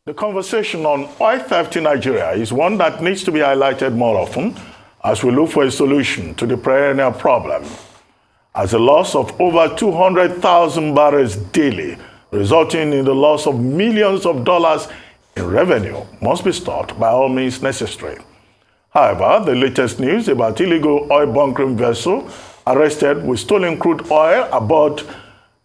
The conversation on oil theft in Nigeria is one that needs to be highlighted more often as we look for a solution to the perennial problem. As the loss of over 200,000 barrels daily, resulting in the loss of millions of dollars in revenue, must be stopped by all means necessary. However, the latest news about illegal oil bunkering vessel arrested with stolen crude oil aboard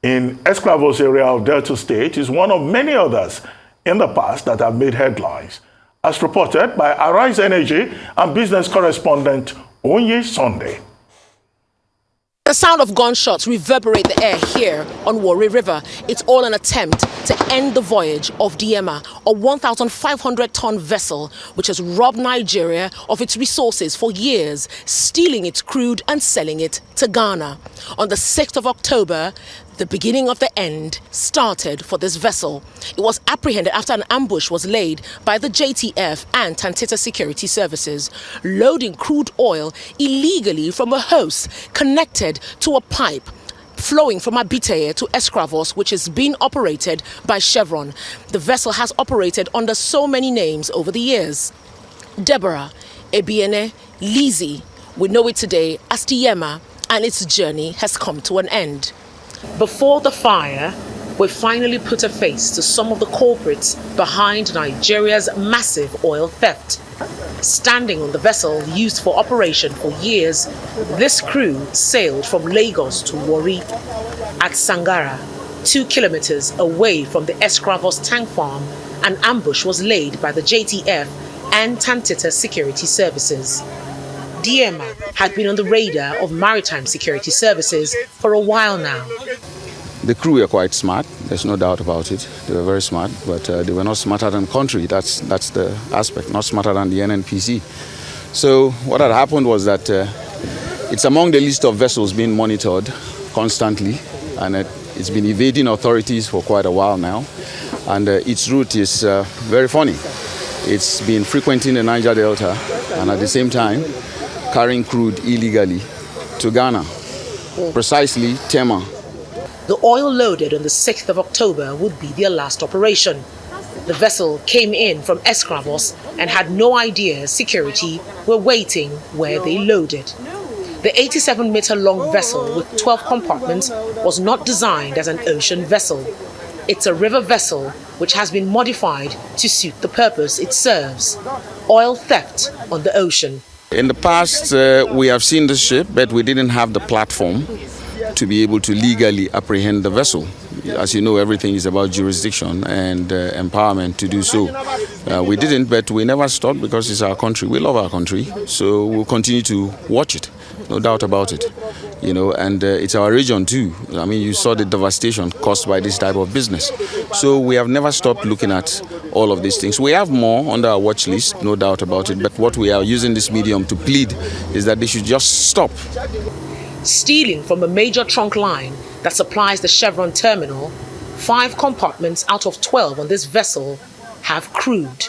in Escravos area of Delta State is one of many others in the past that have made headlines, as reported by Arise Energy and business correspondent Onye Sunday. The sound of gunshots reverberate the air here on Warri River. It's all an attempt to end the voyage of Diema, a 1,500-ton vessel which has robbed Nigeria of its resources for years, stealing its crude and selling it to Ghana. On the 6th of October, the beginning of the end started for this vessel. It was apprehended after an ambush was laid by the JTF and Tantita Security Services, loading crude oil illegally from a hose connected to a pipe flowing from Abiteye to Escravos, which is being operated by Chevron. The vessel has operated under so many names over the years. Deborah, Ebiene, Lizzie. We know it today as Diema, and its journey has come to an end. Before the fire, we finally put a face to some of the culprits behind Nigeria's massive oil theft. Standing on the vessel used for operation for years, this crew sailed from Lagos to Warri. At Sangara, 2 kilometers away from the Escravos tank farm, an ambush was laid by the JTF and Tantita Security Services. Diema had been on the radar of Maritime Security Services for a while now. The crew were quite smart, there's no doubt about it. They were very smart, but they were not smarter than country. That's the aspect, not smarter than the NNPC. So what had happened was that it's among the list of vessels being monitored constantly, and it's been evading authorities for quite a while now. And its route is very funny. It's been frequenting the Niger Delta and at the same time carrying crude illegally to Ghana, precisely Tema. The oil loaded on the 6th of October would be their last operation. The vessel came in from Escravos and had no idea security were waiting where they loaded. The 87-meter-long vessel with 12 compartments was not designed as an ocean vessel. It's a river vessel which has been modified to suit the purpose it serves: oil theft on the ocean. In the past, we have seen the ship, but we didn't have the platform to be able to legally apprehend the vessel. As you know, everything is about jurisdiction and empowerment to do so. We didn't, but we never stopped because it's our country. We love our country, so we'll continue to watch it, no doubt about it. You know, and it's our region too. I mean, you saw the devastation caused by this type of business. So we have never stopped looking at all of these things. We have more under our watch list, no doubt about it, but what we are using this medium to plead is that they should just stop. Stealing from a major trunk line that supplies the Chevron terminal, 5 compartments out of 12 on this vessel have crude.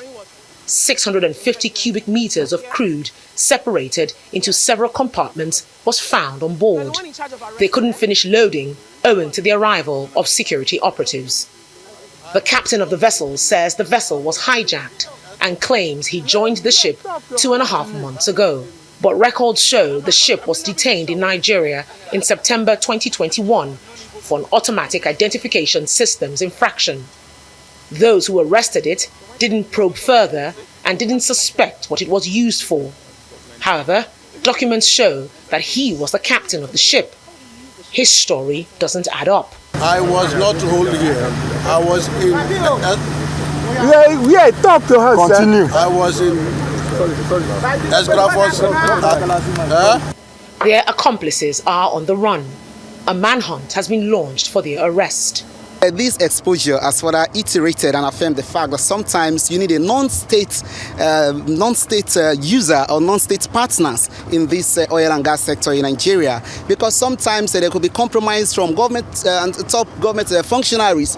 650 cubic meters of crude separated into several compartments was found on board. They couldn't finish loading owing to the arrival of security operatives. The captain of the vessel says the vessel was hijacked and claims he joined the ship 2.5 months ago. But records show the ship was detained in Nigeria in September 2021 for an automatic identification systems infraction. Those who arrested it didn't probe further and didn't suspect what it was used for. However, documents show that he was the captain of the ship. His story doesn't add up. I was not told here. I was in... Yeah, talk to her, Continue. Sir. I was in... Escravos. Their accomplices are on the run. A manhunt has been launched for their arrest. This exposure has further iterated and affirmed the fact that sometimes you need a non-state user or non-state partners in this oil and gas sector in Nigeria, because sometimes there could be compromise from government and top government functionaries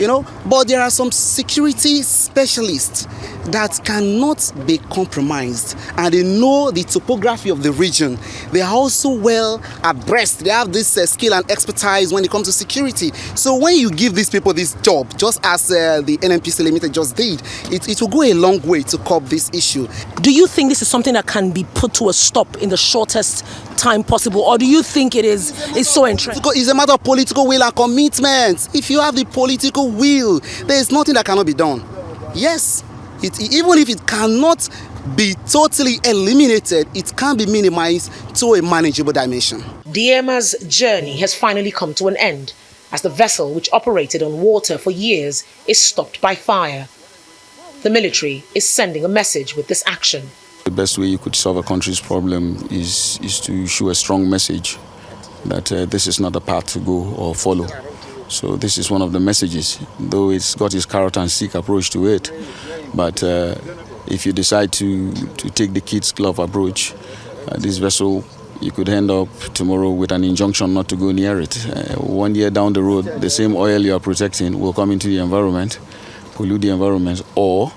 But there are some security specialists that cannot be compromised, and they know the topography of the region. They are also well abreast. They have this skill and expertise when it comes to security. So when you give these people this job, just as the NNPC Limited just did, it will go a long way to curb this issue. Do you think this is something that can be put to a stop in the shortest time possible, or do you think it's so entrenched? It's a matter of political will and commitment. If you have the political will, there is nothing that cannot be done. Yes, even if it cannot be totally eliminated, it can be minimized to a manageable dimension. Diema's journey has finally come to an end, as the vessel, which operated on water for years, is stopped by fire. The military is sending a message with this action. The best way you could solve a country's problem is to show a strong message that this is not the path to go or follow. So this is one of the messages, though it's got its carrot and stick approach to it. But if you decide to take the kid's glove approach, this vessel, you could end up tomorrow with an injunction not to go near it. 1 year down the road, the same oil you are protecting will come into the environment, pollute the environment, or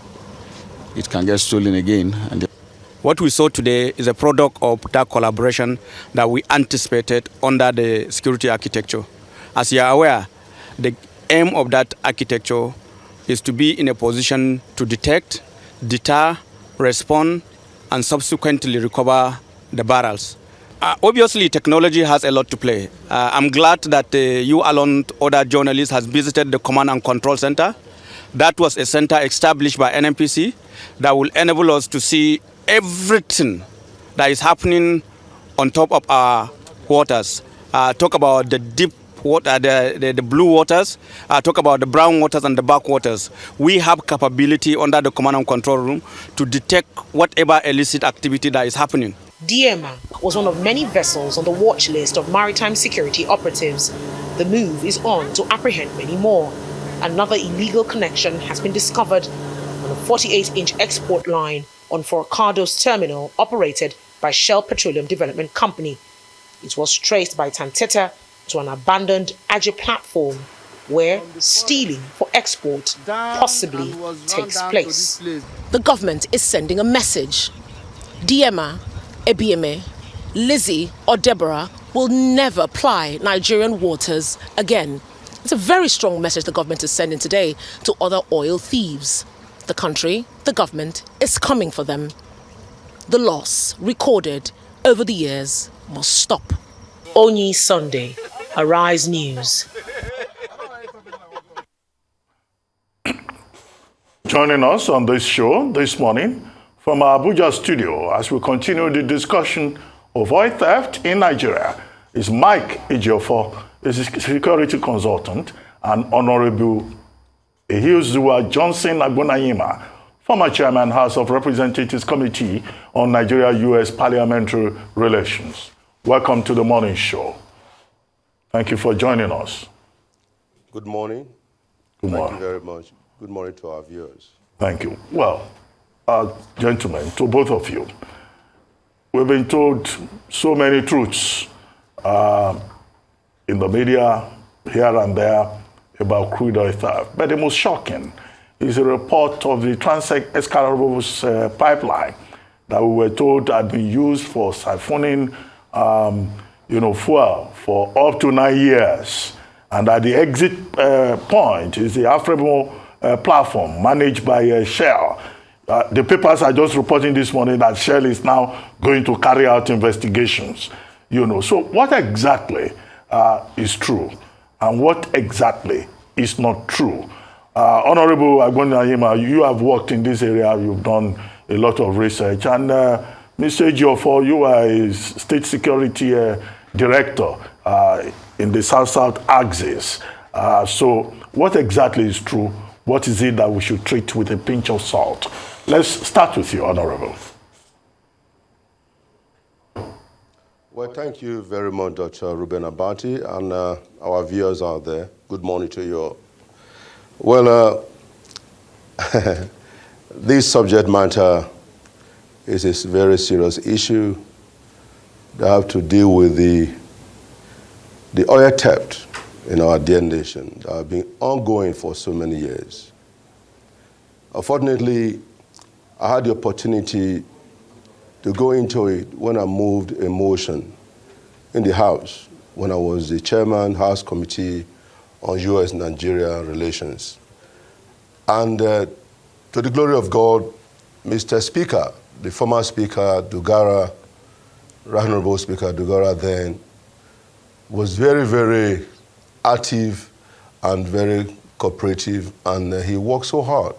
it can get stolen again. What we saw today is a product of that collaboration that we anticipated under the security architecture. As you are aware, the aim of that architecture is to be in a position to detect, deter, respond, and subsequently recover the barrels. Obviously, technology has a lot to play. I'm glad that you, along other journalists, has visited the Command and Control Center. That was a center established by NNPC that will enable us to see everything that is happening on top of our waters. Talk about the deep water, the blue waters, talk about the brown waters and the backwaters. We have capability under the Command and Control Room to detect whatever illicit activity that is happening. Diema was one of many vessels on the watch list of maritime security operatives. The move is on to apprehend many more. Another illegal connection has been discovered on a 48-inch export line on Forcados Terminal operated by Shell Petroleum Development Company. It was traced by Tanteta to an abandoned Ejiofor platform where stealing for export possibly takes place. The government is sending a message. Diema, Ebieme, Lizzie or Deborah will never ply Nigerian waters again. It's a very strong message the government is sending today to other oil thieves. The country, the government, is coming for them. The loss recorded over the years must stop. Onyi Sunday, Arise News. Joining us on this show this morning from our Abuja studio as we continue the discussion of oil theft in Nigeria is Mike Ejiofor, a security consultant, and Honorable Ejiofor Johnson Agbonayinma, former chairman House of Representatives Committee on Nigeria-U.S. Parliamentary Relations. Welcome to the morning show. Thank you for joining us. Good morning. Good morning. Thank you very much. Good morning to our viewers. Thank you. Well, gentlemen, to both of you, we've been told so many truths in the media, here and there, about crude oil theft. But the most shocking is a report of the Trans-Escarables pipeline that we were told had been used for siphoning fuel for up to 9 years. And at the exit point is the Afremo platform managed by Shell. The papers are just reporting this morning that Shell is now going to carry out investigations. So what exactly is true and what exactly is not true? Honorable Agbonayinma, you have worked in this area, you've done a lot of research, and Mr. Ejiofor, you are a state security director in the South-South axis. So what exactly is true? What is it that we should treat with a pinch of salt? Let's start with you, Honorable. Well, thank you very much, Dr. Ruben Abati, and our viewers out there. Good morning to you all. Well, this subject matter is a very serious issue that have to deal with the oil theft in our dear nation that have been ongoing for so many years. Unfortunately, I had the opportunity to go into it when I moved a motion in the House, when I was the chairman, House Committee on U.S.-Nigeria Relations. And to the glory of God, Mr. Speaker, the former Speaker, Dugara, Honorable Speaker Dugara then, was very, very active and very cooperative, and he worked so hard.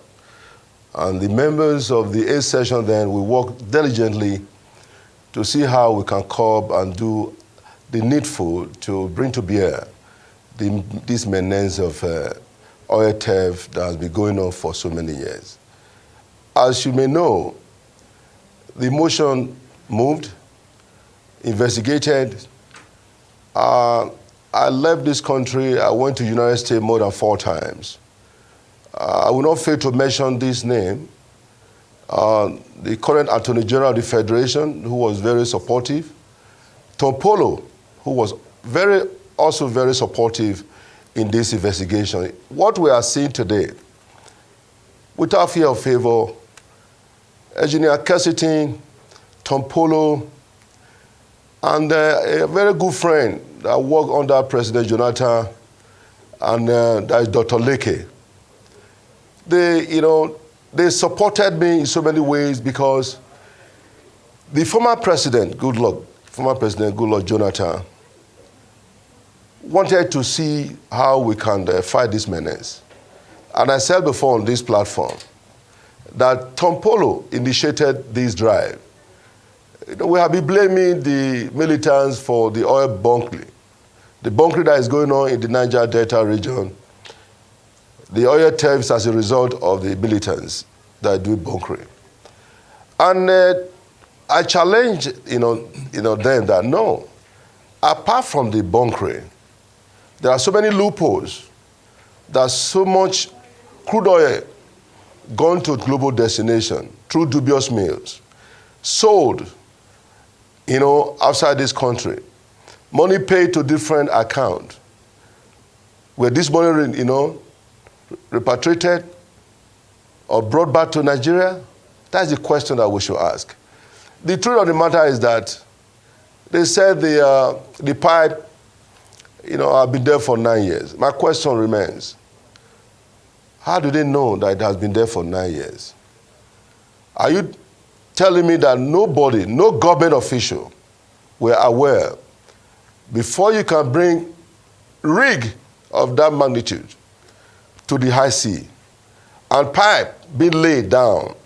And the members of the 8th session then, we worked diligently to see how we can curb and do the needful to bring to bear this menace of oil theft that has been going on for so many years. As you may know, the motion moved, investigated. I left this country. I went to the United States more than 4 times. I will not fail to mention this name. The current Attorney General of the Federation, who was very supportive. Tom Polo, who was also very supportive in this investigation. What we are seeing today, without fear of favor, Engineer Kessitin, Tom Polo, and a very good friend that worked under President Jonathan, and that is Dr. Leke. They supported me in so many ways because the former President Goodluck Jonathan, wanted to see how we can fight this menace. And I said before on this platform that Tom Polo initiated this drive. We have been blaming the militants for the oil bunkering. The bunkering that is going on in the Niger Delta region, the oil thefts as a result of the militants that do bunkering. And I challenged then that no, apart from the bunkering, there are so many loopholes. There's so much crude oil gone to global destination through dubious means, sold, outside this country, money paid to different accounts. Where this money, repatriated or brought back to Nigeria? That's the question that we should ask. The truth of the matter is that they said the pipe, have been there for 9 years. My question remains, how do they know that it has been there for 9 years? Are you telling me that nobody, no government official were aware before you can bring rig of that magnitude to the high sea and pipe being laid down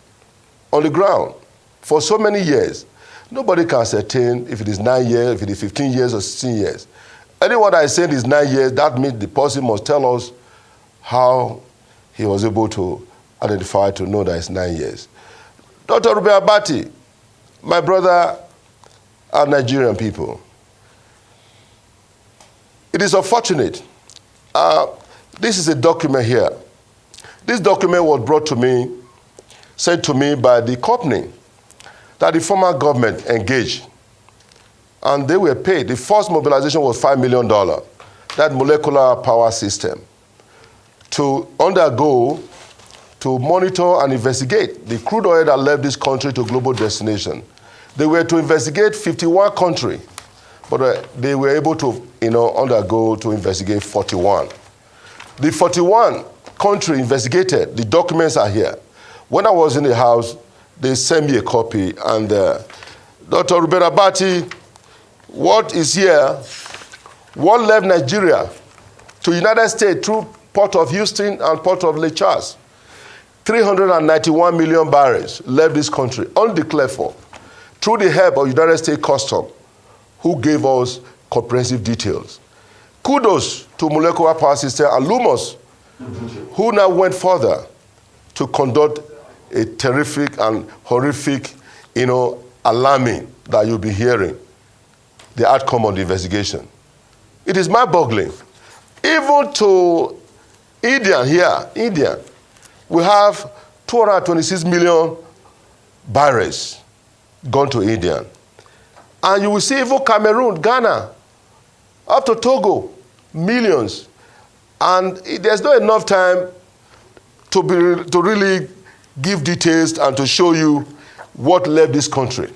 on the ground for so many years? Nobody can ascertain if it is 9 years, if it is 15 years or 16 years. Anyone that is saying it is 9 years, that means the person must tell us how he was able to identify to know that it's 9 years. Dr. Ruben Abati, my brother and Nigerian people, it is unfortunate. This is a document here. This document was brought to me, sent to me by the company that the former government engaged. And they were paid. The first mobilization was $5 million, that molecular power system, to undergo, to monitor and investigate the crude oil that left this country to global destination. They were to investigate 51 countries, but they were able to undergo to investigate 41. The 41 country investigated, the documents are here. When I was in the House, they sent me a copy, and Dr. Ruben Abati, what is here, what left Nigeria to United States through Port of Houston and Port of Lake Charles? 391 million barrels left this country, undeclared for, through the help of United States Customs, who gave us comprehensive details. Kudos to Molecular Power System and Lumos, who now went further to conduct a terrific and horrific, alarming that you'll be hearing, the outcome of the investigation. It is mind-boggling. Even to India, we have 226 million barrels gone to India. And you will see even Cameroon, Ghana, up to Togo, millions. And there's not enough time to really give details and to show you what left this country.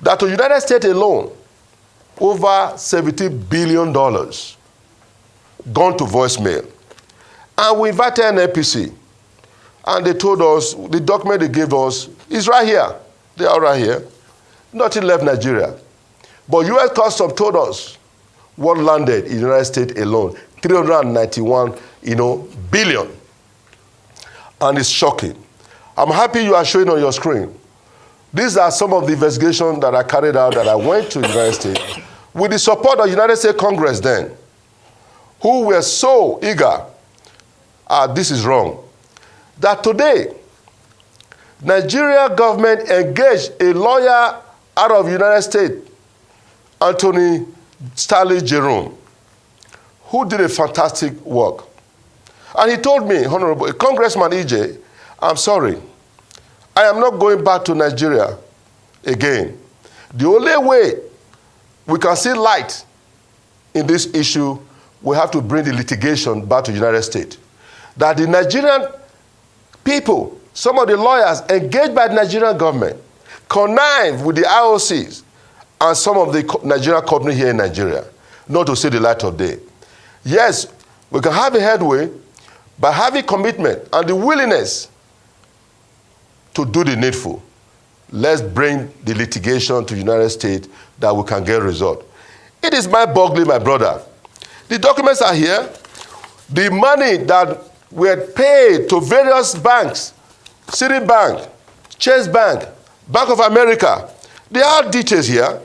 That to the United States alone, over $70 billion gone to voicemail. And we invited an NPC, and they told us, the document they gave us is right here. They are right here. Nothing left Nigeria. But U.S. Customs told us what landed in the United States alone, 391, billion. And it's shocking. I'm happy you are showing on your screen. These are some of the investigations that I carried out that I went to the United States with the support of the United States Congress then, who were so eager, this is wrong, that today, Nigeria government engaged a lawyer out of the United States, Anthony Stanley Jerome, who did a fantastic work. And he told me, Honorable Congressman EJ, I'm sorry, I am not going back to Nigeria again. The only way we can see light in this issue, we have to bring the litigation back to the United States. That the Nigerian people, some of the lawyers engaged by the Nigerian government, connive with the IOCs and some of the Nigerian companies here in Nigeria, not to see the light of day. Yes, we can have a headway by having commitment and the willingness to do the needful. Let's bring the litigation to the United States that we can get a result. It is mind-boggling, my brother. The documents are here. The money that we had paid to various banks, Citibank, Chase Bank, Bank of America, there are details here.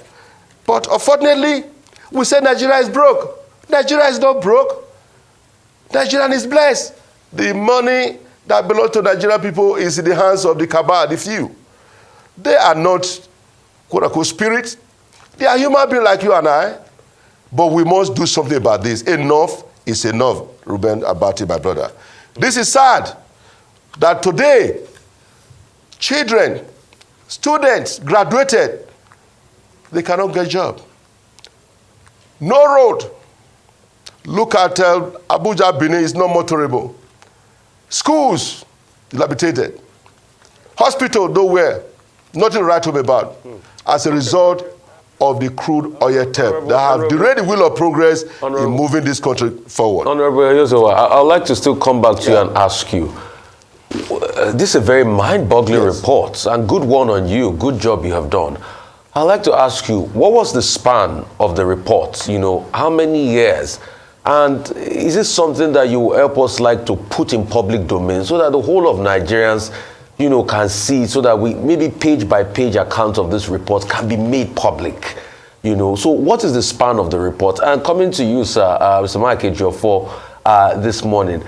But unfortunately, we say Nigeria is broke. Nigeria is not broke. Nigeria is blessed. The money that belongs to Nigerian people is in the hands of the cabal, the few. They are not, quote-unquote, spirits. They are human beings like you and I. But we must do something about this. Enough is enough, Reuben Abati, my brother. This is sad that today, children, students graduated, they cannot get a job. No road. Look at Abuja, Benin is not motorable. Schools, dilapidated. Hospital, nowhere. Nothing to write home about. As a result of the crude oil tape that have derailed the wheel of progress in moving this country forward. Honorable Ejiofor, I'd like to still come back to you and ask you. This is a very mind-boggling report, and good one on you. Good job you have done. I'd like to ask you, what was the span of the report? How many years? And is this something that you will help us to put in public domain so that the whole of Nigerians, can see, so that we maybe page by page account of this report can be made public? So what is the span of the report? And coming to you, sir, Mr. Mike Ejiofor, this morning,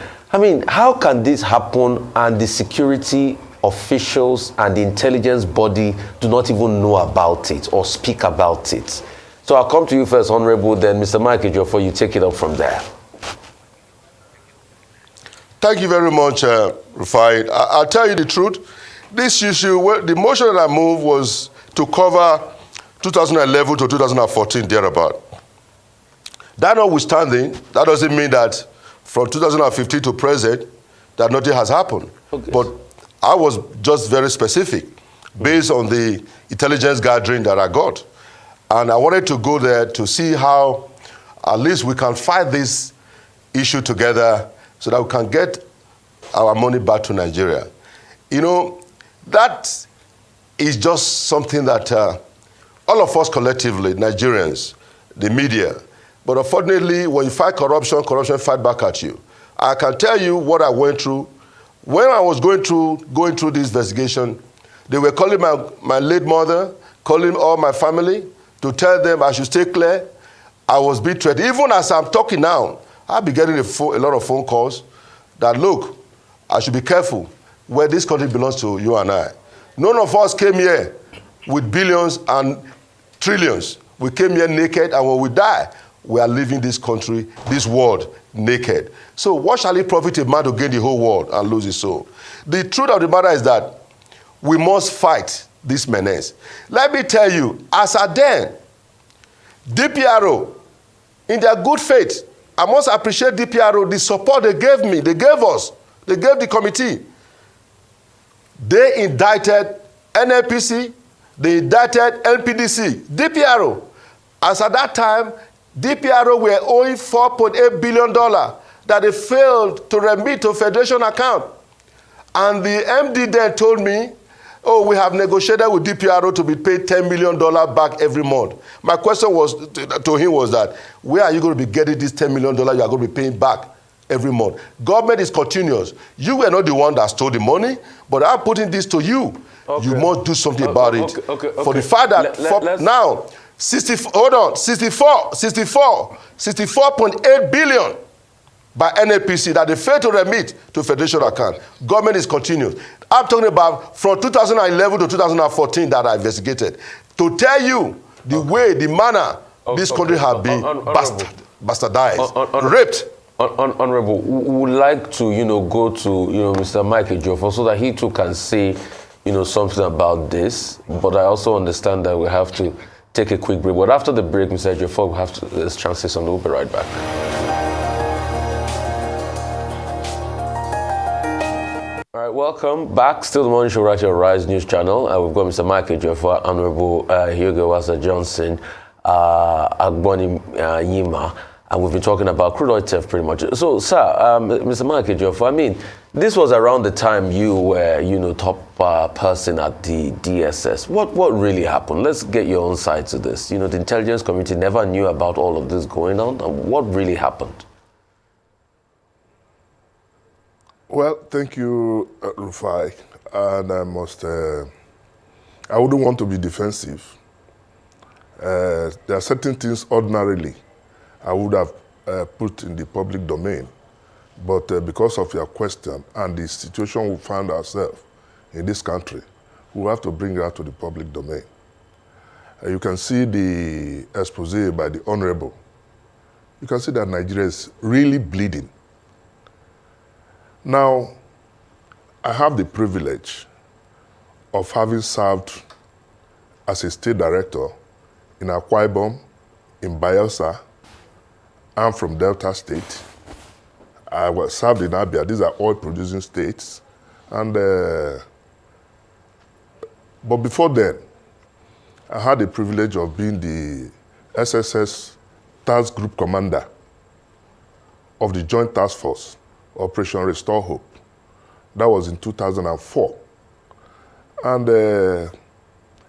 how can this happen and the security officials and the intelligence body do not even know about it or speak about it? So I'll come to you first, Honorable, then Mr. Mike Ejiofor, you take it up from there. Thank you very much, Rufai. I'll tell you the truth. This issue, the motion that I moved was to cover 2011 to 2014, thereabout. That notwithstanding, that doesn't mean that from 2015 to present, that nothing has happened. Okay. But I was just very specific, based on the intelligence gathering that I got. And I wanted to go there to see how at least we can fight this issue together so that we can get our money back to Nigeria. That is just something that all of us collectively, Nigerians, the media, but unfortunately, when you fight corruption, corruption fight back at you. I can tell you what I went through. When I was going through this investigation, they were calling my late mother, calling all my family, to tell them I should stay clear. I was being threatened. Even as I'm talking now, I'll be getting a lot of phone calls that, look, I should be careful where this country belongs to you and I. None of us came here with billions and trillions. We came here naked, and when we die, we are leaving this country, this world, naked. So what shall it profit a man to gain the whole world and lose his soul? The truth of the matter is that we must fight this menace. Let me tell you, as at then, DPRO, in their good faith I must appreciate DPRO, the support they gave me, they gave us, they gave the committee. They indicted NNPC, they indicted NPDC, DPRO. As at that time, DPRO were owing $4.8 billion that they failed to remit to Federation account. And the MD then told me, oh, we have negotiated with DPRO to be paid $10 million back every month. My question was to him was that, where are you going to be getting this $10 million you are going to be paying back every month? Government is continuous. You were not the one that stole the money, but I'm putting this to you. Okay. You must do something about it. For the fact that now, 64.8 billion by NAPC that they failed to remit to Federation account. Government is continuous. I'm talking about from 2011 to 2014 that I investigated. To tell you the way, the manner this country has been bastardized, raped. Honorable, we would like to, go to, Mr. Mike Ejiofor so that he too can say, something about this. But I also understand that we have to take a quick break. But after the break, Mr. Ejiofor, we have to chance to say something. We'll be right back. All right, welcome back. Still the morning show right here, Rise News Channel. We've got Mr. Mike Ejiofor, Honorable Ejiofor Johnson, Agbonayinma, and we've been talking about crude oil theft pretty much. So, sir, Mr. Mike Ejiofor, I mean, this was around the time you were, top person at the DSS. What really happened? Let's get your own side to this. The intelligence community never knew about all of this going on. And what really happened? Well, thank you, Rufai. And I wouldn't want to be defensive. There are certain things ordinarily I would have put in the public domain. But because of your question and the situation we found ourselves in this country, we have to bring it out to the public domain. You can see the expose by the Honorable. You can see that Nigeria is really bleeding. Now, I have the privilege of having served as a state director in Akwa Ibom, in Bayelsa. I'm from Delta State. I was served in Abia. These are oil-producing states. And but before then, I had the privilege of being the SSS Task Group Commander of the Joint Task Force, Operation Restore Hope. That was in 2004. And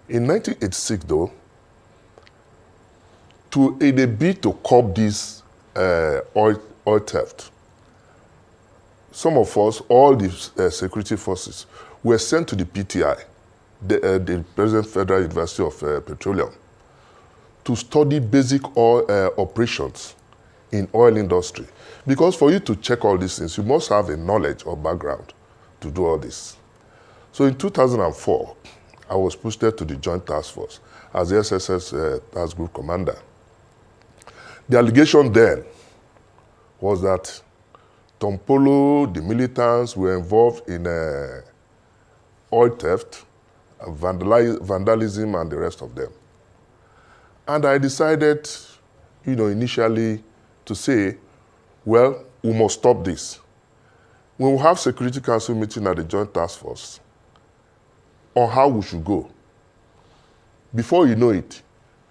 in 1986, though, in a bid to curb this oil theft, some of us, all the security forces, were sent to the PTI, the President Federal University of Petroleum, to study basic oil operations in oil industry. Because for you to check all these things, you must have a knowledge or background to do all this. So in 2004, I was posted to the Joint Task Force as the SSS Task Group Commander. The allegation then was that Tompolo, the militants, were involved in oil theft, vandalism, and the rest of them. And I decided, initially to say, well, we must stop this. We will have Security Council meeting at the Joint Task Force on how we should go. Before you know it,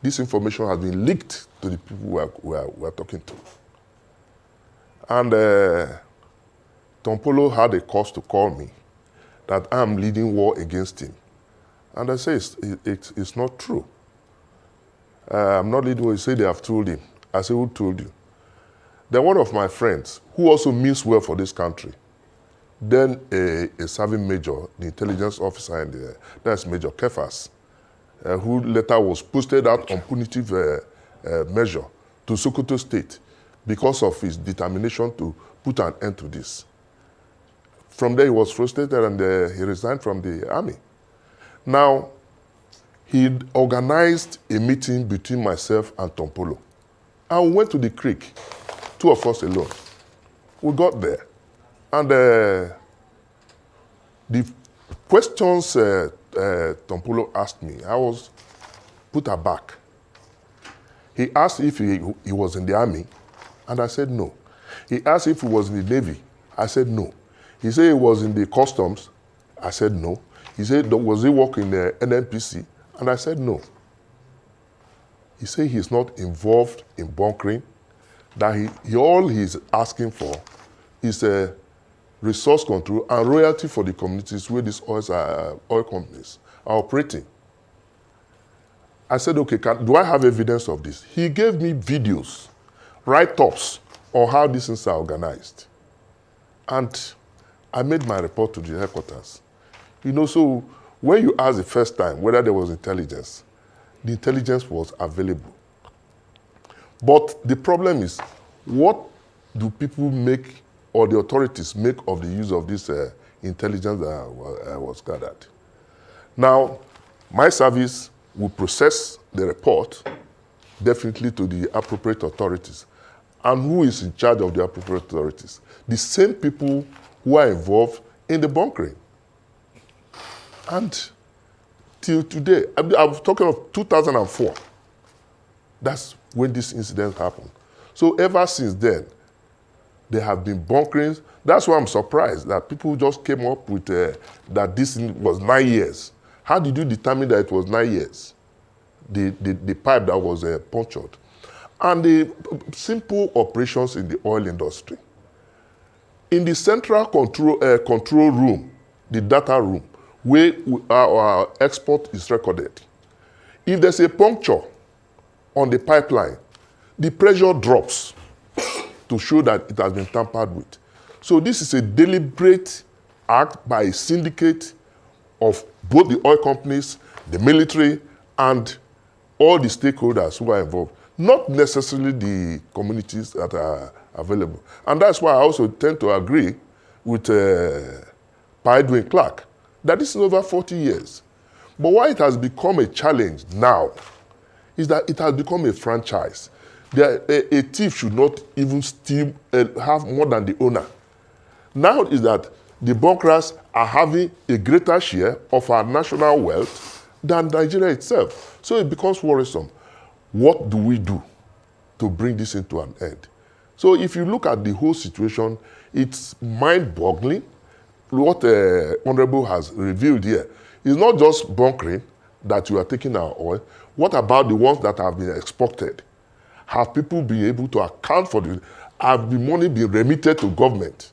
this information has been leaked to the people we are talking to. And Tompolo had a cause to call me that I'm leading war against him. And I say, it's not true. I'm not leading war. He said they have told him. I said, who told you? Then one of my friends, who also means well for this country, then a serving major, the intelligence officer, and that's Major Kefas, who later was posted out on punitive measure to Sokoto State because of his determination to put an end to this. From there, he was frustrated and he resigned from the army. Now, he organized a meeting between myself and Tompolo. And we went to the creek, two of us alone. We got there. And the questions Tompolo asked me, I was put aback. He asked if he was in the army, And I said no. He asked if he was in the Navy. I said no. He said he was in the customs. I said no. He said, was he working in the NNPC? And I said no. He said he's not involved in bunkering, that all he's asking for is a resource control and royalty for the communities where these oil companies are operating. I said, okay, do I have evidence of this? He gave me videos, write-ups on how these things are organized. And I made my report to the headquarters. You know, so when you asked the first time whether there was intelligence, the intelligence was available. But the problem is, what do people make, or the authorities make, of the use of this intelligence that was gathered? Now, my service will process the report definitely to the appropriate authorities. And who is in charge of the appropriate authorities? The same people who are involved in the bunkering. And till today, I'm talking of 2004. That's when this incident happened. So ever since then, there have been bunkerings. That's why I'm surprised that people just came up with that this was 9 years. How did you determine that it was 9 years? The pipe that was punctured. And the simple operations in the oil industry. In the central control room, the data room, where our export is recorded, if there's a puncture on the pipeline, the pressure drops to show that it has been tampered with. So this is a deliberate act by a syndicate of both the oil companies, the military, and all the stakeholders who are involved, not necessarily the communities that are available. And that's why I also tend to agree with Pa Edwin Clark that this is over 40 years. But why it has become a challenge now is that it has become a franchise. A thief should not even steal, have more than the owner. Now is that the bunkerers are having a greater share of our national wealth than Nigeria itself. So it becomes worrisome. What do we do to bring this into an end? So if you look at the whole situation, it's mind-boggling. What Honorable has revealed here is not just bunkering that you are taking our oil. What about the ones that have been exported? Have people been able to account for the, have the money been remitted to government?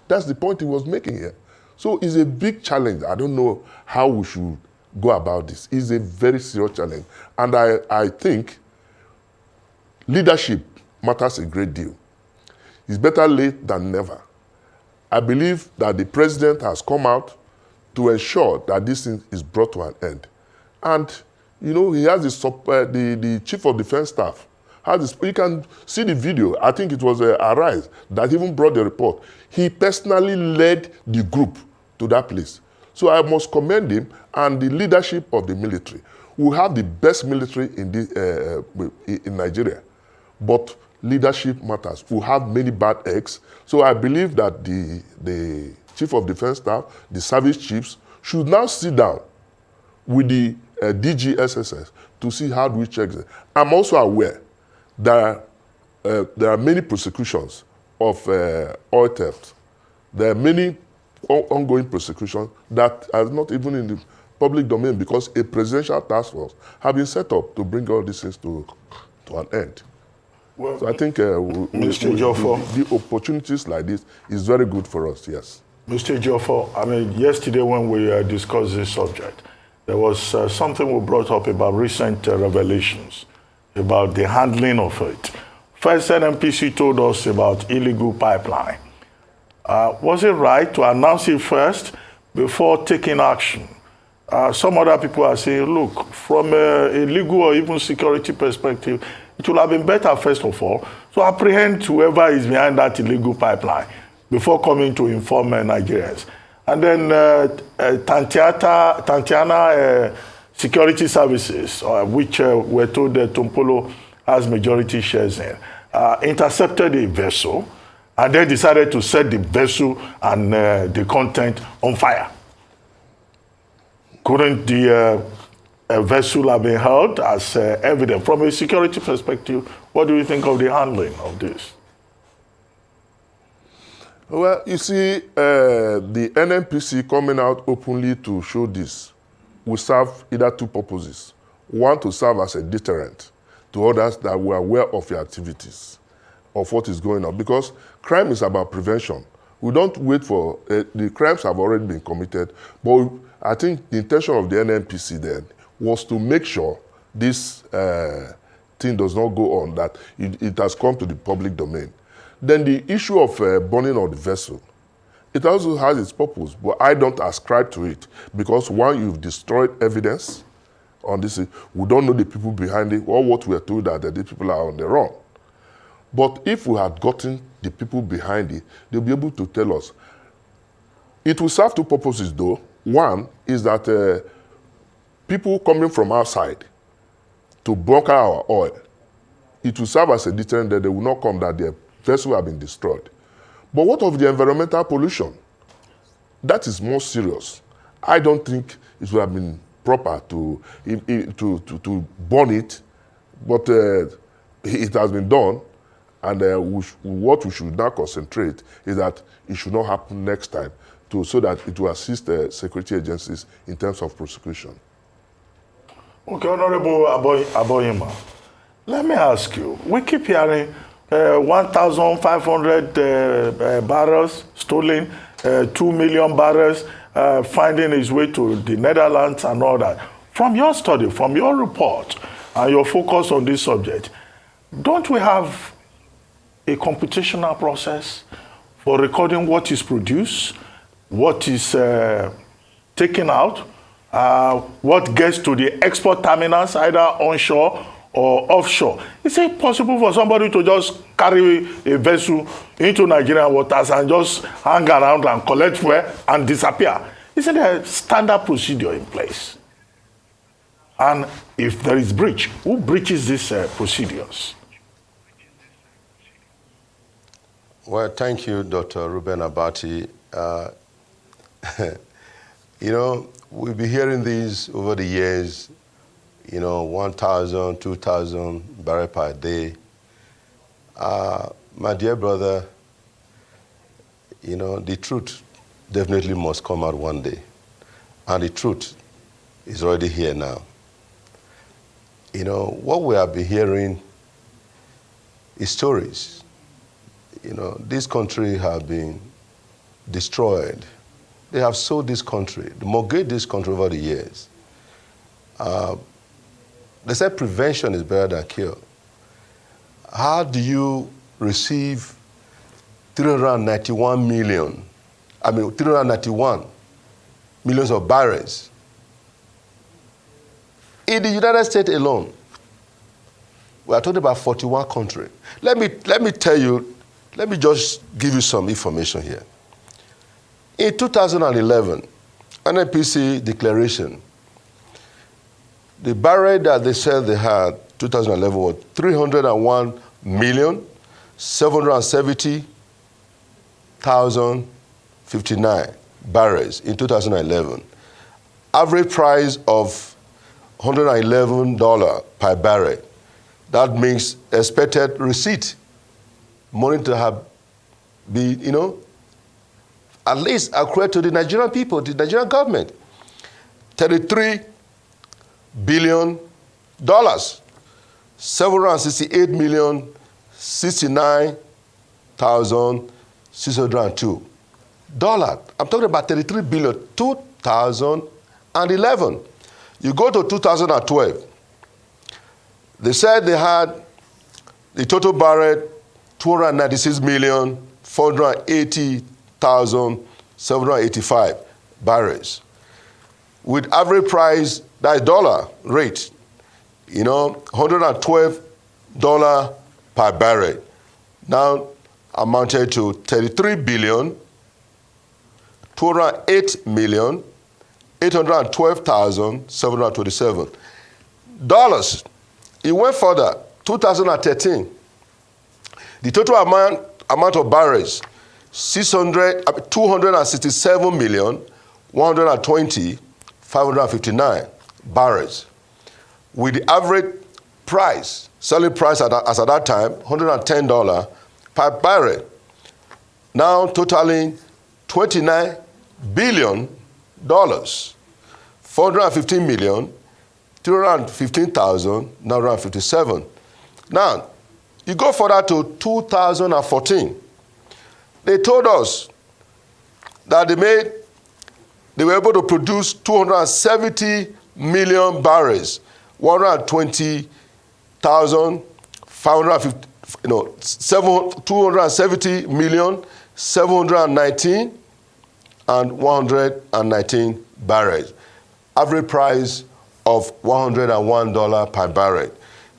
That's the point he was making here. So it's a big challenge. I don't know how we should go about this. It's a very serious challenge. And I think leadership matters a great deal. It's better late than never. I believe that the president has come out to ensure that this thing is brought to an end. And, you know, he has the chief of defense staff. You can see the video. I think it was Arise that even brought the report. He personally led the group to that place. So I must commend him and the leadership of the military. We have the best military in Nigeria. But leadership matters. We have many bad eggs. So I believe that the chief of defense staff, the service chiefs, should now sit down with the DGSSS to see how do we check it. I'm also aware that there are many prosecutions of oil theft. There are many ongoing prosecutions that are not even in the public domain because a presidential task force has been set up to bring all these things to an end. Well, so I think Mr. Ejiofor, the opportunities like this is very good for us, yes. Mr. Ejiofor, I mean, yesterday when we discussed this subject, there was something we brought up about recent revelations about the handling of it. First, NNPC told us about illegal pipeline. Was it right to announce it first before taking action? Some other people are saying, look, from a legal or even security perspective, it would have been better, first of all, to apprehend whoever is behind that illegal pipeline before coming to inform Nigerians. And then Tantiana Security Services, which we're told that Tompolo has majority shares in, intercepted a vessel and then decided to set the vessel and the content on fire. Couldn't the vessel have been held as evidence? From a security perspective, what do you think of the handling of this? Well, you see, the NNPC coming out openly to show this will serve either two purposes. One, to serve as a deterrent to others that were aware of your activities, of what is going on. Because crime is about prevention. We don't wait for, the crimes have already been committed, but I think the intention of the NNPC then was to make sure this thing does not go on, that it has come to the public domain. Then the issue of burning of the vessel, it also has its purpose, but I don't ascribe to it because one, you've destroyed evidence on this. We don't know the people behind it, or what we are told that these people are on the run. But if we had gotten the people behind it, they'll be able to tell us. It will serve two purposes though. One is that people coming from outside to bunker our oil, it will serve as a deterrent that they will not come, that their vessel have been destroyed. But what of the environmental pollution? That is more serious. I don't think it would have been proper to burn it, but it has been done, and what we should now concentrate is that it should not happen next time, so that it will assist the security agencies in terms of prosecution. Okay, Honorable Agbonayinma, let me ask you, we keep hearing 1,500 barrels stolen, 2 million barrels finding its way to the Netherlands and all that. From your study, from your report, and your focus on this subject, don't we have a computational process for recording what is produced, what is taken out, what gets to the export terminals, either onshore or offshore? Is it possible for somebody to just carry a vessel into Nigerian waters and just hang around and collect fuel and disappear? Isn't there a standard procedure in place? And if there is breach, who breaches these procedures? Well, thank you, Dr. Ruben Abati. You know, we've been hearing these over the years, 1,000, 2,000 barrels per day. My dear brother, the truth definitely must come out one day. And the truth is already here now. What we have been hearing is stories. This country have been destroyed. They have sold this country, mortgaged this country over the years. They said prevention is better than cure. How do you receive 391 millions of barrels in the United States alone? We are talking about 41 countries. Let me tell you, let me just give you some information here. In 2011, NNPC declaration, the barrel that they said they had 2011 was 301,770,059 barrels in 2011. Average price of $111 per barrel. That means expected receipt, money to have been, at least accrued to the Nigerian people, the Nigerian government. $33 billion, 768,069,602 dollars. I'm talking about 33 billion, 2011. You go to 2012, they said they had the total barrel 296,480,785 barrels. With average price, that dollar rate, $112 per barrel. Now amounted to 33 billion, 208,812,727 dollars. It went further. 2013, the total amount of barrels, 267,120,559 barrels, with the average price, selling price as at that time, $110 per barrel. now totaling $29 billion, 415,315,957. Now, you go further to 2014. They told us that they were able to produce 270 million barrels, 270 million, 719 and 119 barrels. Average price of $101 per barrel,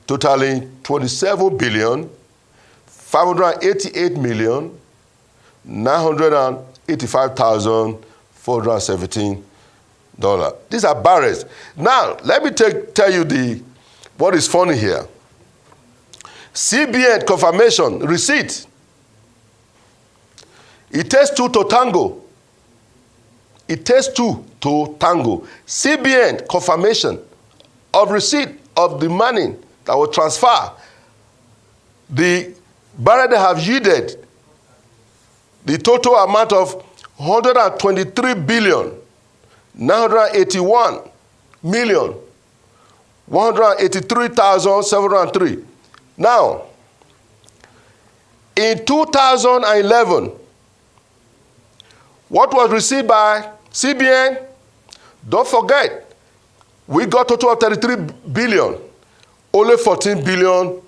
totaling 27 billion, 588 million, 985,417 dollars. These are barrels. Now, let me tell you what is funny here. CBN confirmation receipt. It takes two to tango. It takes two to tango. CBN confirmation of receipt of the money that will transfer. The barrel they have yielded the total amount of 123 billion, 981 million, 183,703. Now, in 2011, what was received by CBN, don't forget, we got total of 33 billion, only 14 billion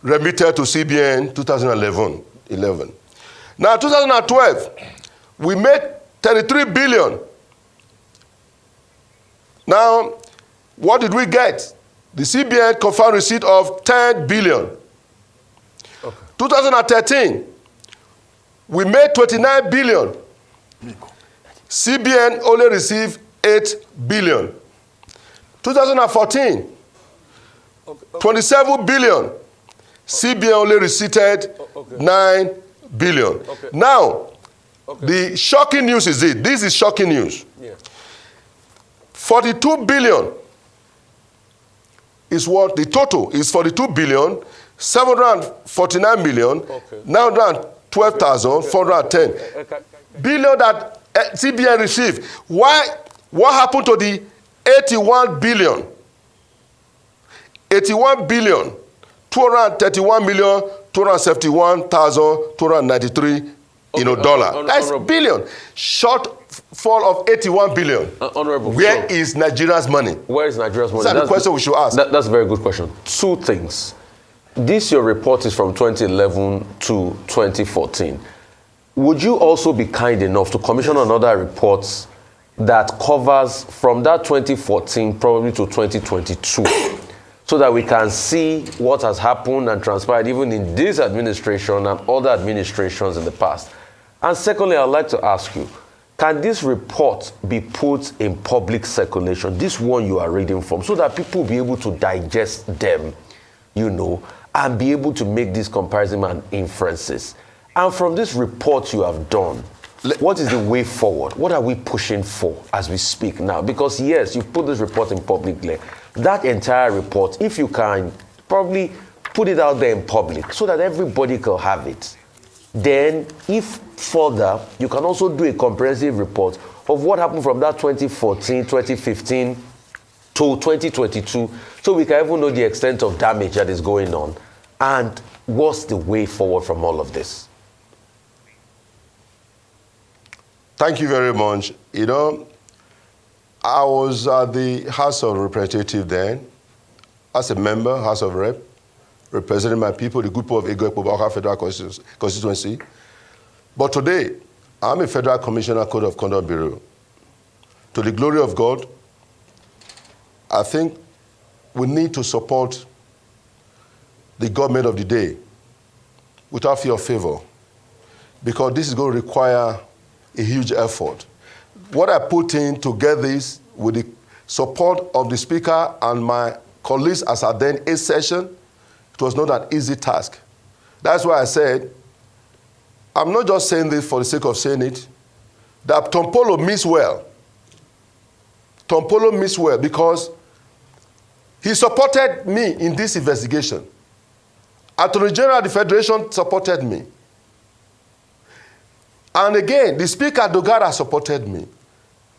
remitted to CBN 2011. Now, 2012, we made 33 billion. Now, what did we get? The CBN confirmed receipt of 10 billion. Okay. 2013, we made 29 billion. CBN only received 8 billion. 2014, 27 billion. CBN only receipted 9 billion. Okay. Now, the shocking news is this is shocking news. Yeah. 42 billion is what the total is. 42 billion, 749 million, 912,410 billion that CBN received. Why? What happened to the 81 billion? 81 billion, 231 million, 271,293 dollar. That's billion. Shortfall of 81 billion. Honorable, Where is Nigeria's money? Where is Nigeria's money? That's the question we should ask. That's a very good question. Two things. This, your report is from 2011 to 2014. Would you also be kind enough to commission another report that covers from that 2014 probably to 2022? So that we can see what has happened and transpired even in this administration and other administrations in the past. And secondly, I'd like to ask you, can this report be put in public circulation, this one you are reading from, so that people will be able to digest them, and be able to make these comparisons and inferences? And from this report you have done, what is the way forward? What are we pushing for as we speak now? Because yes, you've put this report in public glare. That entire report, if you can probably put it out there in public so that everybody can have it. Then, if further, you can also do a comprehensive report of what happened from that 2014, 2015 to 2022, so we can even know the extent of damage that is going on. And what's the way forward from all of this? Thank you very much. I was at the House of Representatives then, as a member, House of Rep, representing my people, the good people of Ejiofor Federal Constituency. But today, I'm a Federal Commissioner, Code of Conduct Bureau. To the glory of God, I think we need to support the government of the day without fear of favor, because this is going to require a huge effort. What I put in to get this with the support of the Speaker and my colleagues as at then 8th session, it was not an easy task. That's why I said, I'm not just saying this for the sake of saying it, that Tom Polo means well. Tom Polo means well because he supported me in this investigation. Attorney General of the Federation supported me. And again, the Speaker Dogara supported me.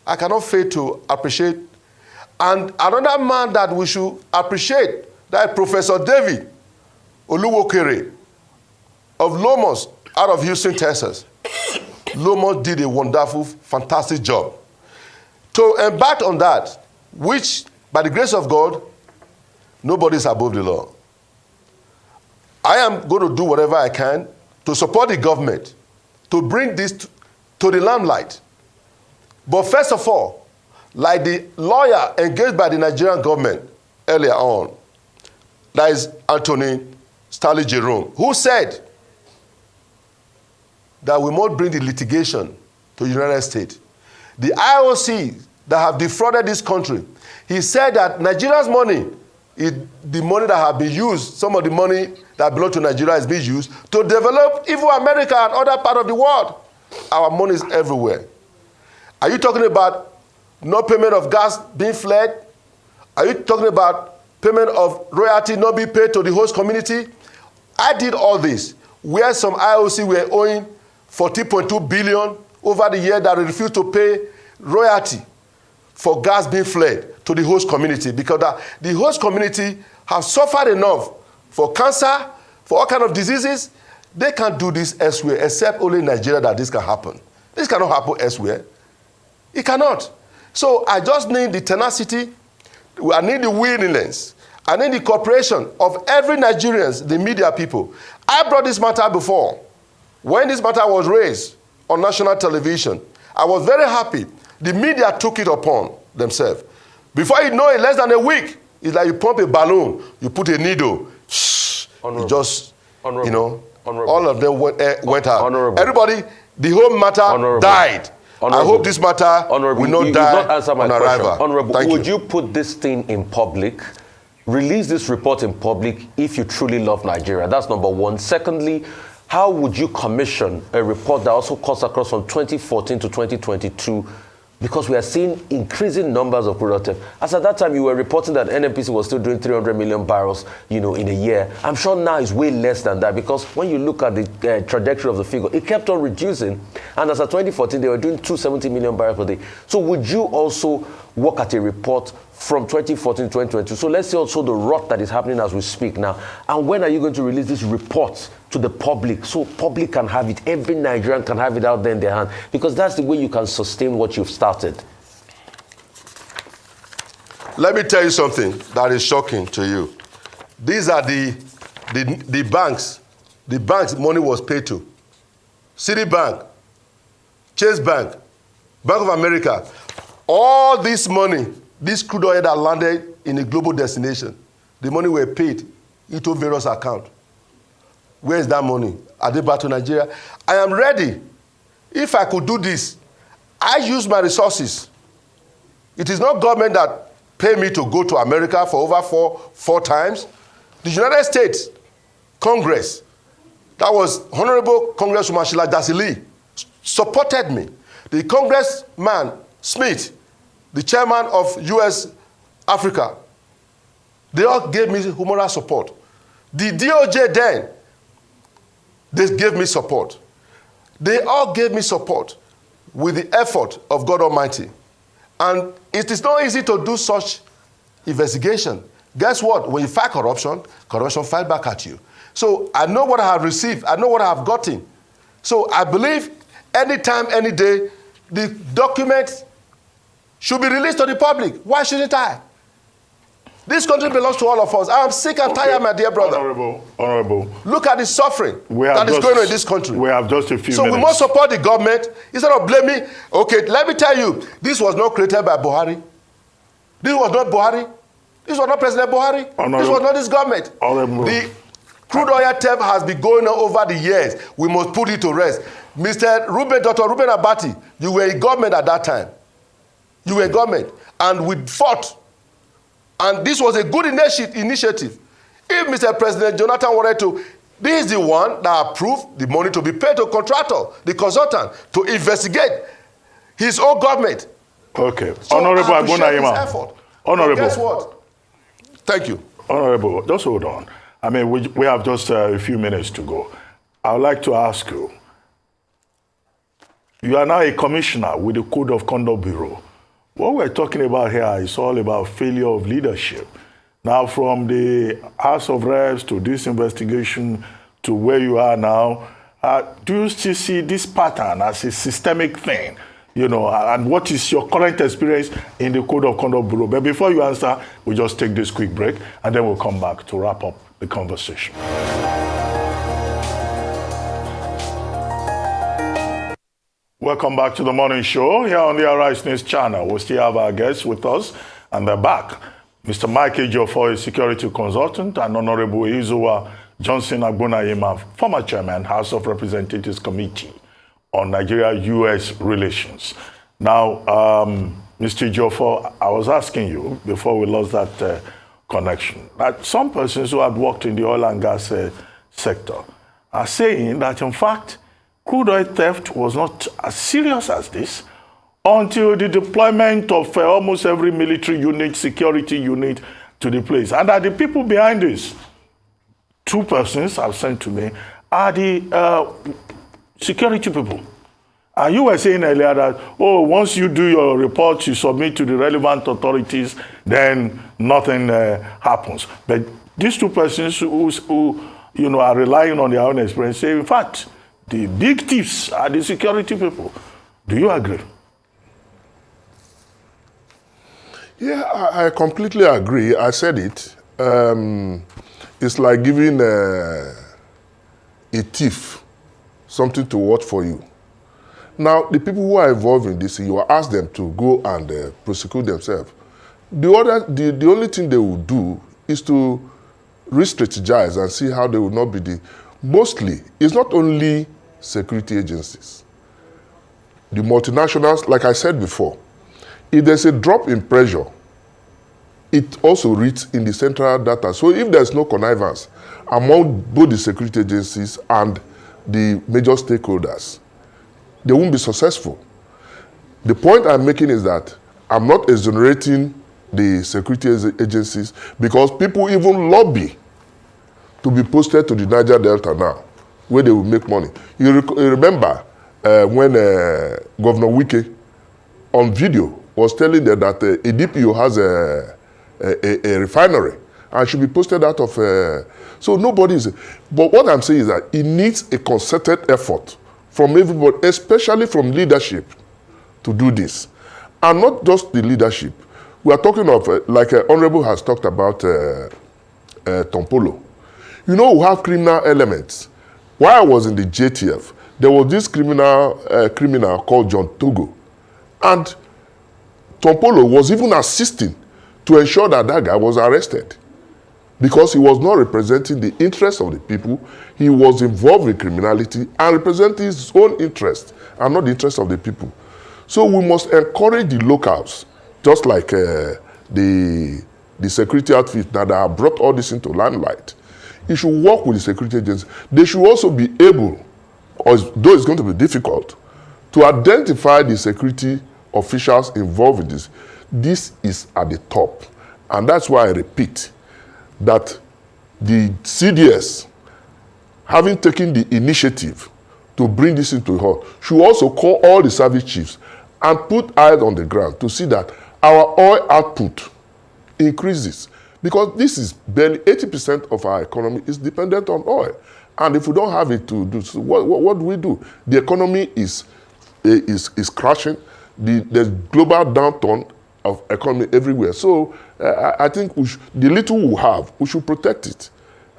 I cannot fail to appreciate. And another man that we should appreciate, that is Professor David Oluwokere of Lomos out of Houston, Texas. Lomos did a wonderful, fantastic job. To embark on that, which, by the grace of God, nobody is above the law. I am going to do whatever I can to support the government, to bring this to the limelight. But first of all, like the lawyer engaged by the Nigerian government earlier on, that is Anthony Stanley Jerome, who said that we must bring the litigation to the United States. The IOC that have defrauded this country, he said that Nigeria's money is the money that have been used, some of the money that belongs to Nigeria is being used to develop even America and other parts of the world. Our money is everywhere. Are you talking about no payment of gas being fled? Are you talking about payment of royalty not being paid to the host community? I did all this, where some IOC were owing 14.2 billion over the year that refused to pay royalty for gas being fled to the host community, because the host community have suffered enough for cancer, for all kinds of diseases. They can't do this elsewhere, except only in Nigeria that this can happen. This cannot happen elsewhere. It cannot. So I just need the tenacity, I need the willingness, I need the cooperation of every Nigerian, the media people. I brought this matter before. When this matter was raised on national television, I was very happy. The media took it upon themselves. Before you know it, less than a week, it's like you pump a balloon, you put a needle, you just, you know, all of them went out. Everybody, the whole matter died. I hope this matter will not die on arrival. Honorable, would you put this thing in public, release this report in public if you truly love Nigeria? That's number one. Secondly, how would you commission a report that also cuts across from 2014 to 2022? Because we are seeing increasing numbers of crude oil theft. As at that time, you were reporting that NNPC was still doing 300 million barrels, you know, in a year. I'm sure now it's way less than that, because when you look at the trajectory of the figure, it kept on reducing. And as of 2014, they were doing 270 million barrels per day. So would you also work at a report from 2014 to 2022? So let's see also the rot that is happening as we speak now. And when are you going to release this report to the public, so public can have it, every Nigerian can have it out there in their hand? Because that's the way you can sustain what you've started. Let me tell you something that is shocking to you. These are the banks. The banks money was paid to. Citibank, Chase Bank, Bank of America. All this money, this crude oil that landed in a global destination, the money were paid into various accounts. Where is that money? Are they back to Nigeria? I am ready. If I could do this, I use my resources. It is not government that pay me to go to America for over four times. The United States Congress, that was Honorable Congresswoman Sheila Dasili, supported me. The Congressman Smith, the chairman of U.S. Africa, they all gave me humoral support. The DOJ then, they gave me support. They all gave me support with the effort of God Almighty. And it is not easy to do such investigation. Guess what? When you fight corruption, corruption fight back at you. So I know what I have received. I know what I have gotten. So I believe anytime, any day, the document should be released to the public. Why shouldn't I? This country belongs to all of us. I am sick and tired, my dear brother. Honorable. Look at the suffering that is going on in this country. We have just a few minutes. So we must support the government instead of blaming. Okay, let me tell you, this was not created by Buhari. This was not Buhari. This was not President Buhari. This was not this government. The crude oil theft has been going on over the years. We must put it to rest. Dr. Ruben Abati, you were in government at that time. You were in government. And we fought. And this was a good initiative. If Mr. President Jonathan wanted to, this is the one that approved the money to be paid to contractor, the consultant, to investigate his own government. Okay. So Honorable Agbonayinma. Honorable. Guess what? Thank you. Honorable, just hold on. I mean, we have just a few minutes to go. I would like to ask you, You are now a commissioner with the Code of Conduct Bureau. What we're talking about here is all about failure of leadership. Now, from the House of Reps to this investigation to where you are now, do you still see this pattern as a systemic thing? And what is your current experience in the Code of Conduct Bureau? But before you answer, we'll just take this quick break, and then we'll come back to wrap up the conversation. Welcome back to the morning show here on the Arise News channel. We still have our guests with us, and they're back. Mr. Mike Ejiofor, a security consultant, and Honorable Ejiofor Johnson Agbonayinma, former chairman, House of Representatives Committee on Nigeria-U.S. relations. Now, Mr. Ejiofor, I was asking you before we lost that connection, that some persons who had worked in the oil and gas sector are saying that, in fact, crude oil theft was not as serious as this until the deployment of almost every military unit, security unit to the place. And that the people behind this, two persons have sent to me, are the security people. And you were saying earlier that, once you do your report, you submit to the relevant authorities, then nothing happens. But these two persons who are relying on their own experience say, in fact, the big thieves are the security people. Do you agree? Yeah, I completely agree. I said it. It's like giving a thief something to watch for you. Now, the people who are involved in this, you ask them to go and prosecute themselves. The only thing they will do is to re-strategize and see how they will not be the... Mostly, it's not only security agencies. The multinationals, like I said before, if there's a drop in pressure, it also reads in the central data. So if there's no connivance among both the security agencies and the major stakeholders, they won't be successful. The point I'm making is that I'm not exonerating the security agencies because people even lobby to be posted to the Niger Delta now, where they will make money. You remember when Governor Wike on video was telling them that a DPO has a refinery and should be posted out of... so nobody is... But what I'm saying is that it needs a concerted effort from everybody, especially from leadership, to do this. And not just the leadership. We are talking of, like Honorable has talked about Tompolo. We have criminal elements. While I was in the JTF, there was this criminal called John Togo. And Tompolo was even assisting to ensure that that guy was arrested. Because he was not representing the interests of the people. He was involved in criminality and representing his own interests and not the interests of the people. So we must encourage the locals, just like the security outfit that have brought all this into limelight. You should work with the security agencies. They should also be able, though it's going to be difficult, to identify the security officials involved in this. This is at the top. And that's why I repeat that the CDS, having taken the initiative to bring this into a halt, should also call all the service chiefs and put eyes on the ground to see that our oil output increases. Because this is barely 80% of our economy is dependent on oil. And if we don't have it to do, so what do we do? The economy is crashing. There's global downturn of economy everywhere. So I think the little we have, we should protect it.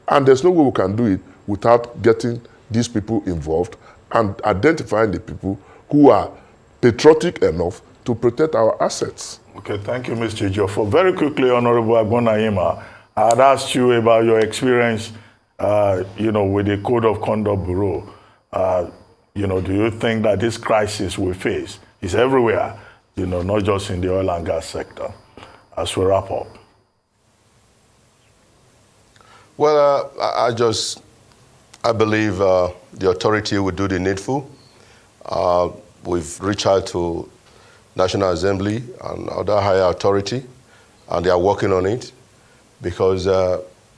And there's no way we can do it without getting these people involved and identifying the people who are patriotic enough to protect our assets. Okay, thank you, Mr. Ejiofor. Very quickly, Honorable Agbonayinma, I had asked you about your experience, with the Code of Conduct Bureau. Do you think that this crisis we face is everywhere, not just in the oil and gas sector? As we wrap up. Well, I believe the authority will do the needful. We've reached out to National Assembly and other higher authority, and they are working on it because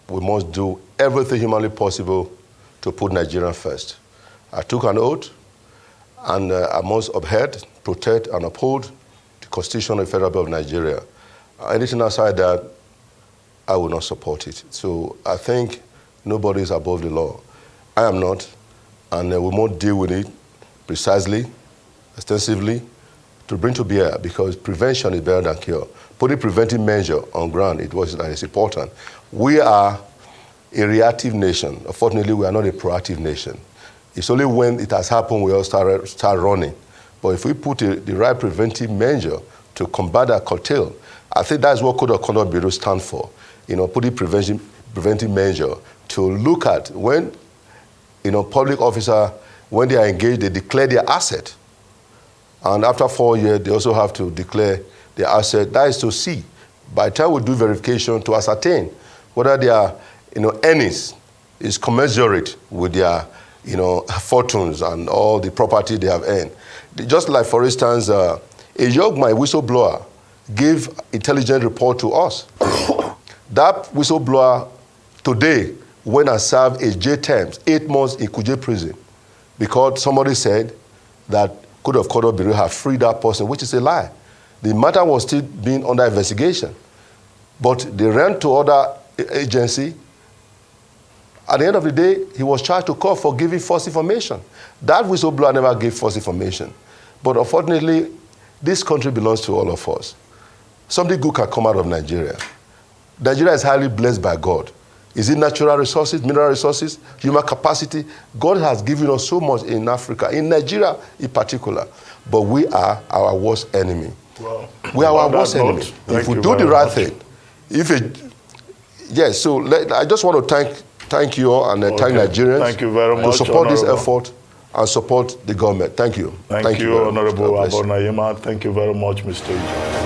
we must do everything humanly possible to put Nigeria first. I took an oath, And I must uphold, protect, and uphold the Constitution of the Federal Republic of Nigeria. Anything outside that, I will not support it. So I think nobody is above the law. I am not, and we must deal with it precisely, extensively, to bring to bear, because prevention is better than cure. Putting preventive measure on ground, it is important. We are a reactive nation. Unfortunately, we are not a proactive nation. It's only when it has happened we all start running. But if we put the right preventive measure to combat that curtail, I think that's what Code of Conduct Bureau stands for. Putting preventive measure to look at when, public officer, when they are engaged, they declare their asset. And after 4 years, they also have to declare their asset. That is to see, by the time we do verification, to ascertain whether their earnings is commensurate with their fortunes and all the property they have earned. Just like, for instance, Ejiofor, my whistleblower, gave intelligence report to us. That whistleblower today went and served a jail term, 8 months in Kuje prison, because somebody said that Code of Conduct Bureau have freed that person, which is a lie. The matter was still being under investigation. But they ran to other agency. At the end of the day, he was charged to court for giving false information. That whistleblower never gave false information. But unfortunately, this country belongs to all of us. Something good can come out of Nigeria. Nigeria is highly blessed by God. Is it natural resources, mineral resources, human capacity? God has given us so much in Africa, in Nigeria in particular. But we are our worst enemy. Well, we are our worst enemy. If we do the right thing, I just want to thank you all and thank Nigerians. Thank you very much, to support this effort and support the government. Thank you. Thank you, Honorable Agbonayinma. Thank you very much, Mr. Ejiofor.